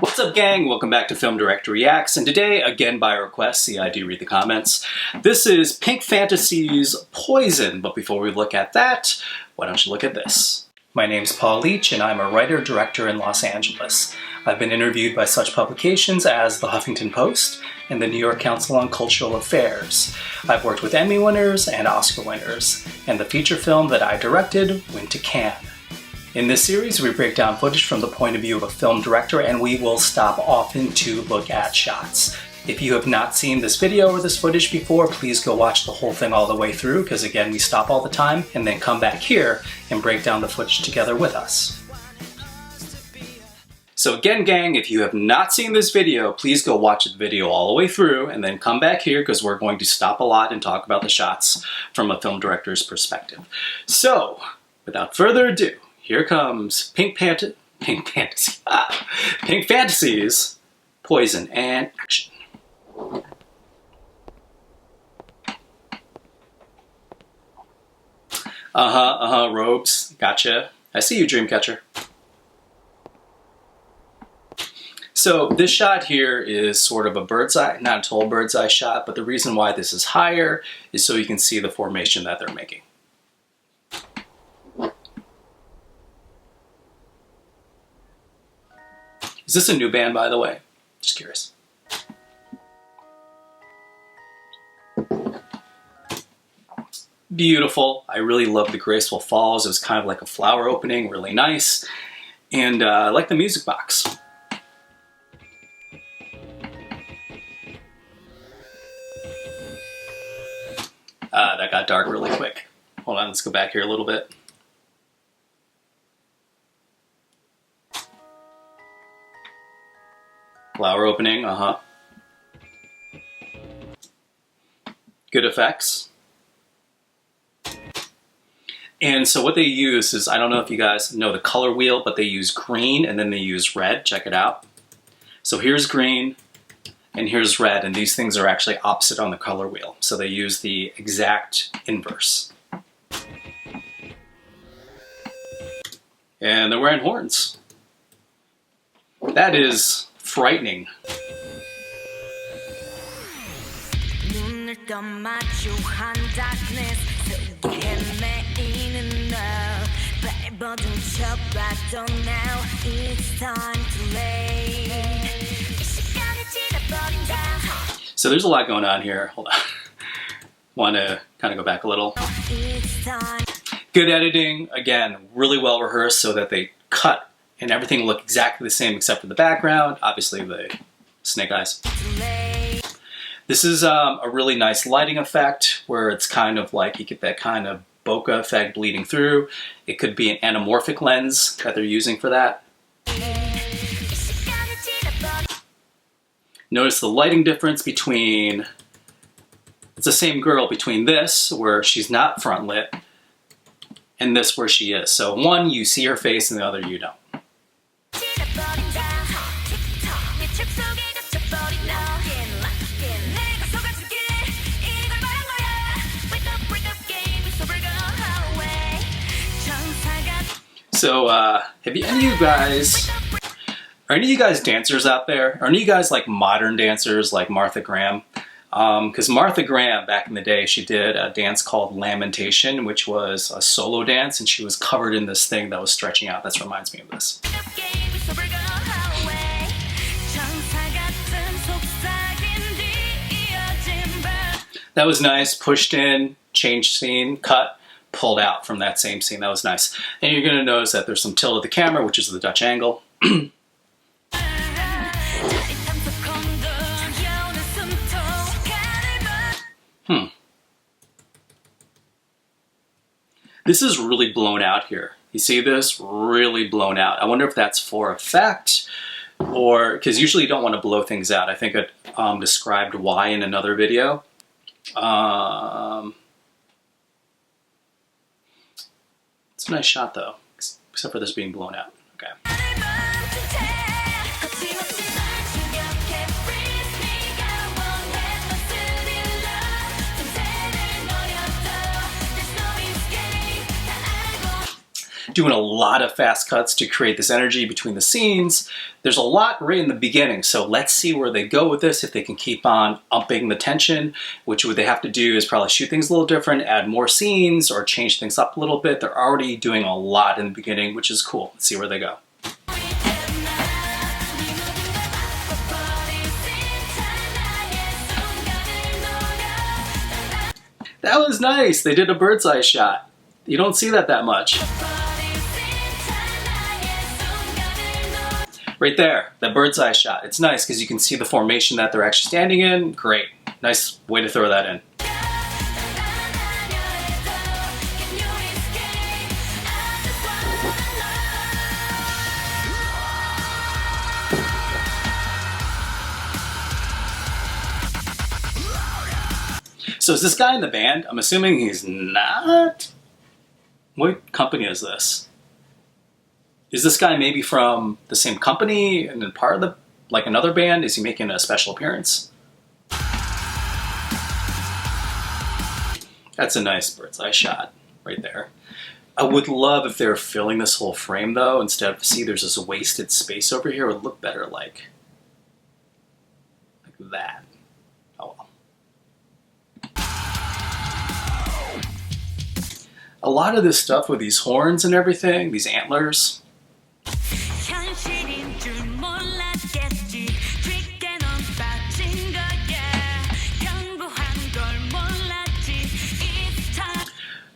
What's up, gang? Welcome back to Film Director Reacts, and today, again by request, see I do read the comments, this is Pink Fantasy's Poison, but before we look at that, why don't you look at this? My name's Paul Leach, and I'm a writer-director in Los Angeles. I've been interviewed by such publications as The Huffington Post and the New York Council on Cultural Affairs. I've worked with Emmy winners and Oscar winners, and the feature film that I directed went to Cannes. In this series, we break down footage from the point of view of a film director, and we will stop often to look at shots. If you have not seen this video or this footage before, please go watch the whole thing all the way through, because again, we stop all the time and then come back here and break down the footage together with us. So again, gang, if you have not seen this video, please go watch the video all the way through and then come back here, because we're going to stop a lot and talk about the shots from a film director's perspective. So, without further ado, here comes Pink Fantasy's Poison and action. Robes. Gotcha. I see you, Dreamcatcher. So this shot here is sort of a bird's eye, not a total bird's eye shot, but the reason why this is higher is so you can see the formation that they're making. Is this a new band, by the way? Just curious. Beautiful. I really love the graceful falls. It was kind of like a flower opening, really nice. And I like the music box. That got dark really quick. Hold on, let's go back here a little bit. Flower opening, Good effects. And so what they use is, I don't know if you guys know the color wheel, but they use green and then they use red. Check it out. So here's green and here's red, and these things are actually opposite on the color wheel. So they use the exact inverse. And they're wearing horns. That is frightening. So there's a lot going on here. Hold on. Want to kind of go back a little. Good editing. Again, really well rehearsed so that they cut and everything looked exactly the same except for the background. Obviously the snake eyes. This is a really nice lighting effect where it's kind of like you get that kind of bokeh effect bleeding through. It could be an anamorphic lens that they're using for that. Notice the lighting difference between, it's the same girl between this where she's not front lit and this where she is. So one, you see her face, and the other you don't. So, have any of you guys, are any of you guys dancers out there? Are any of you guys like modern dancers like Martha Graham? Because Martha Graham, back in the day, she did a dance called Lamentation, which was a solo dance, and she was covered in this thing that was stretching out. That reminds me of this. That was nice. Pushed in, changed scene, cut, pulled out from that same scene. That was nice. And you're going to notice that there's some tilt of the camera, which is the Dutch angle. This is really blown out here. You see this? Really blown out. I wonder if that's for effect, or because usually you don't want to blow things out. I think I described why in another video. It's a nice shot though, except for this being blown out. Okay. doing a lot of fast cuts to create this energy between the scenes. There's a lot right in the beginning, so let's see where they go with this, if they can keep on upping the tension, which what they have to do is probably shoot things a little different, add more scenes, or change things up a little bit. They're already doing a lot in the beginning, which is cool. Let's see where they go. That was nice. They did a bird's eye shot. You don't see that much. Right there, that bird's eye shot. It's nice because you can see the formation that they're actually standing in. Great. Nice way to throw that in. So is this guy in the band? I'm assuming he's not. What company is this? Is this guy maybe from the same company and then part of the, like another band? Is he making a special appearance? That's a nice bird's eye shot right there. I would love if they were filling this whole frame though, instead of, see, there's this wasted space over here. It would look better like that. Oh well. A lot of this stuff with these horns and everything, these antlers,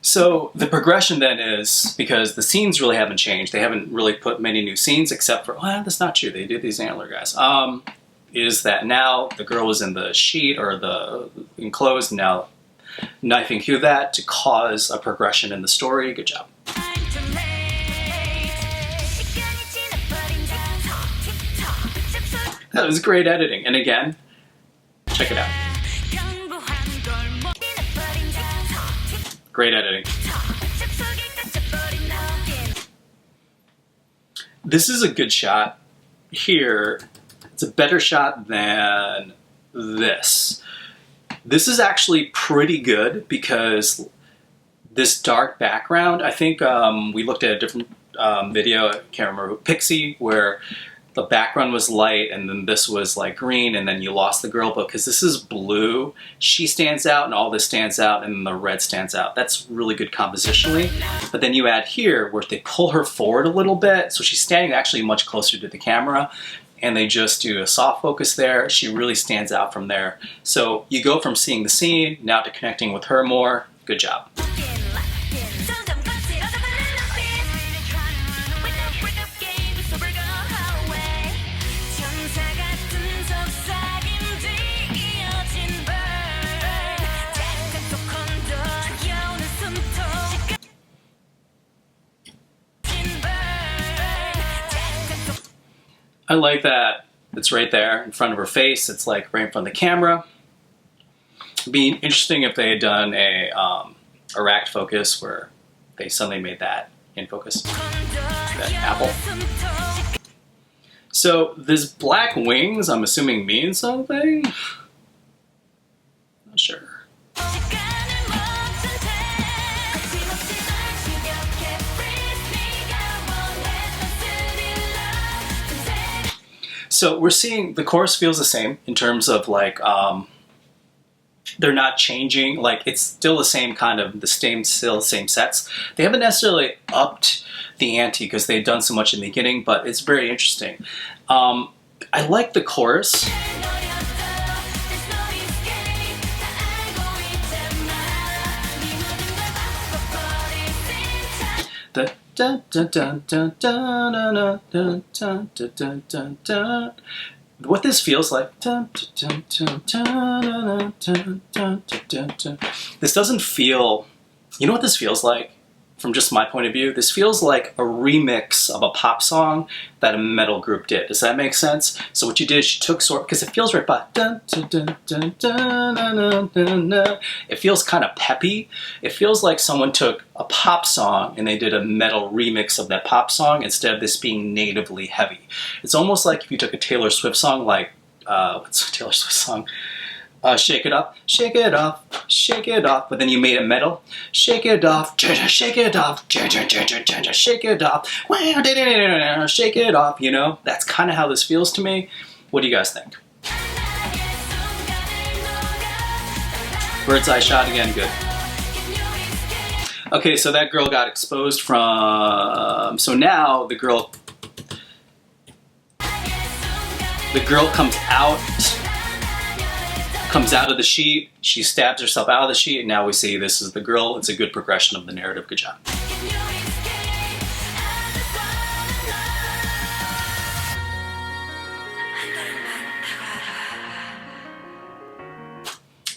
so the progression then is, because the scenes really haven't changed, they haven't really put many new scenes except for, well, that's not true, they did these antler guys, is that now the girl was in the sheet or the enclosed, now knifing through that to cause a progression in the story. Good job. That was great editing. And again, check it out. Great editing. This is a good shot. Here, it's a better shot than this. This is actually pretty good because this dark background, I think we looked at a different video, I can't remember, Pixie, where the background was light and then this was like green and then you lost the girl, but because this is blue, she stands out and all this stands out and the red stands out. That's really good compositionally. But then you add here where they pull her forward a little bit, so she's standing actually much closer to the camera, and they just do a soft focus there. She really stands out from there. So you go from seeing the scene now to connecting with her more. Good job. I like that it's right there in front of her face. It's like right in front of the camera. It'd be interesting if they had done a racked focus where they suddenly made that in focus, that apple. So this black wings, I'm assuming means something? Not sure. So we're seeing the chorus feels the same in terms of like, they're not changing, like it's still the same kind of, same sets. They haven't necessarily upped the ante because they've done so much in the beginning, but it's very interesting. I like the chorus. The dun dun dun dun dun dun dun dun dun dun dun. What this feels like. This doesn't feel. You know what this feels like? From just my point of view, this feels like a remix of a pop song that a metal group did. Does that make sense? So what you did is you took because it feels right by it feels kind of peppy. It feels like someone took a pop song and they did a metal remix of that pop song instead of this being natively heavy. It's almost like if you took a Taylor Swift song like what's a Taylor Swift song? Shake it off, shake it off, shake it off. But then you made it metal. Shake it off, shake it off, shake it off, shake it off. You know, that's kind of how this feels to me. What do you guys think? Bird's eye shot again, good. Okay, so that girl got exposed from. So now the girl comes out of the sheet, she stabs herself out of the sheet, and now we see this is the girl. It's a good progression of the narrative. Good job.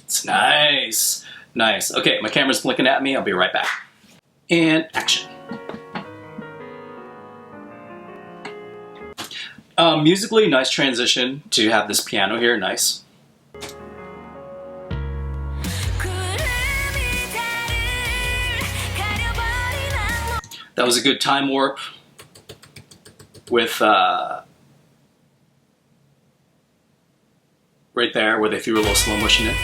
It's nice. Nice. Okay, my camera's blinking at me. I'll be right back. And action. Musically, nice transition to have this piano here. Nice. That was a good time warp with right there where they threw a little slow motion in.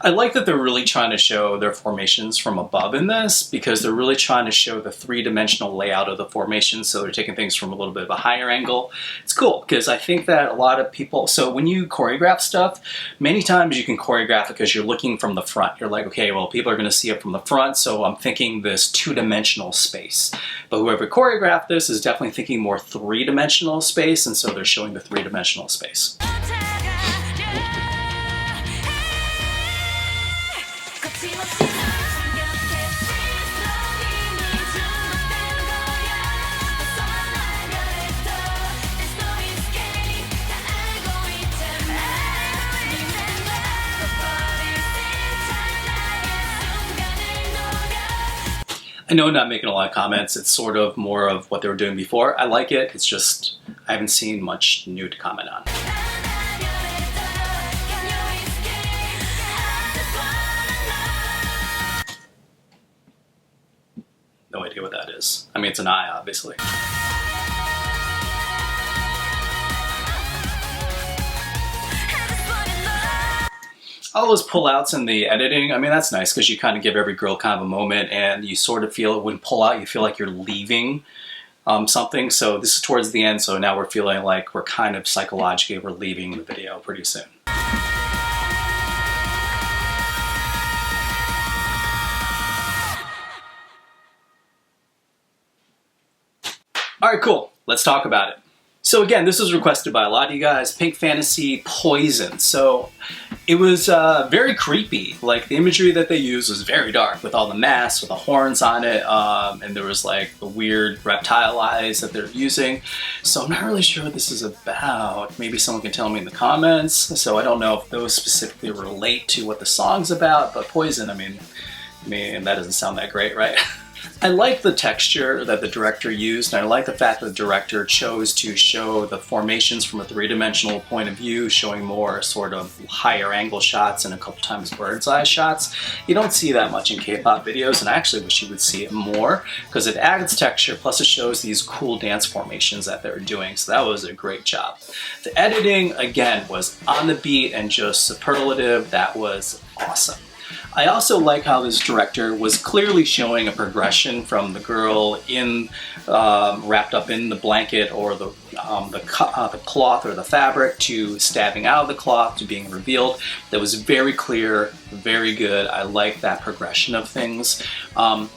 I like that they're really trying to show their formations from above in this, because they're really trying to show the three-dimensional layout of the formation, so they're taking things from a little bit of a higher angle. It's cool, because I think that a lot of people, so when you choreograph stuff, many times you can choreograph it because you're looking from the front. You're like, okay, well, people are going to see it from the front, so I'm thinking this two-dimensional space. But whoever choreographed this is definitely thinking more three-dimensional space, and so they're showing the three-dimensional space. I know I'm not making a lot of comments. It's sort of more of what they were doing before. I like it. It's just I haven't seen much new to comment on. No idea what that is. I mean, it's an eye, obviously. All those pullouts in the editing, I mean, that's nice because you kind of give every girl kind of a moment, and you sort of feel, when pull out, you feel like you're leaving something. So this is towards the end, so now we're feeling like we're kind of psychologically, we're leaving the video pretty soon. All right, cool. Let's talk about it. So again, this was requested by a lot of you guys, Pink Fantasy Poison. So it was very creepy. Like the imagery that they used was very dark with all the masks, with the horns on it. And there was like the weird reptile eyes that they're using. So I'm not really sure what this is about. Maybe someone can tell me in the comments. So I don't know if those specifically relate to what the song's about, but Poison, I mean, that doesn't sound that great, right? I like the texture that the director used, and I like the fact that the director chose to show the formations from a three-dimensional point of view, showing more sort of higher angle shots and a couple times bird's eye shots. You don't see that much in K-pop videos, and I actually wish you would see it more because it adds texture, plus it shows these cool dance formations that they're doing, so that was a great job. The editing, again, was on the beat and just superlative. That was awesome. I also like how this director was clearly showing a progression from the girl in wrapped up in the blanket or the cloth or the fabric to stabbing out of the cloth to being revealed. That was very clear, very good. I like that progression of things.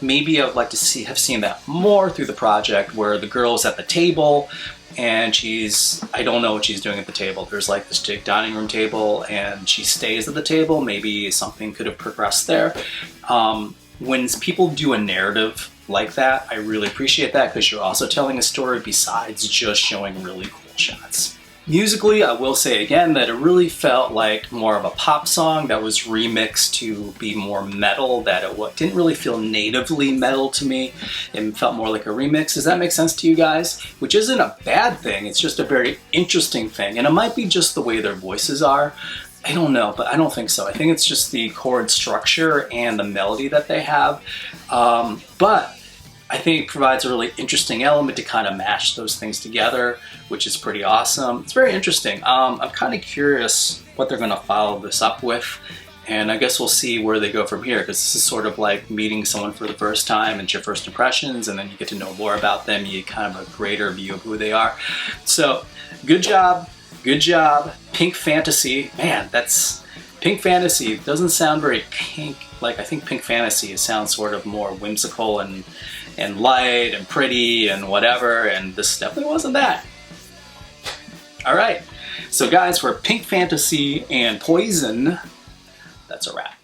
Maybe I would like to have seen that more through the project, where the girl's at the table and I don't know what she's doing at the table. There's like this big dining room table and she stays at the table. Maybe something could have progressed there. When people do a narrative like that, I really appreciate that because you're also telling a story besides just showing really cool shots. Musically, I will say again that it really felt like more of a pop song that was remixed to be more metal, that it didn't really feel natively metal to me. It felt more like a remix. Does that make sense to you guys? Which isn't a bad thing, it's just a very interesting thing. And it might be just the way their voices are. I don't know, but I don't think so. I think it's just the chord structure and the melody that they have. But I think provides a really interesting element to kind of mash those things together, which is pretty awesome. It's very interesting. I'm kind of curious what they're going to follow this up with, and I guess we'll see where they go from here, because this is sort of like meeting someone for the first time. It's your first impressions, and then you get to know more about them. You get kind of a greater view of who they are. So good job, Pink Fantasy. Man, that's Pink Fantasy. Doesn't sound very pink. Like, I think Pink Fantasy sounds sort of more whimsical and light and pretty and whatever, and this definitely wasn't that. All right, so guys, for Pink Fantasy and Poison, that's a wrap.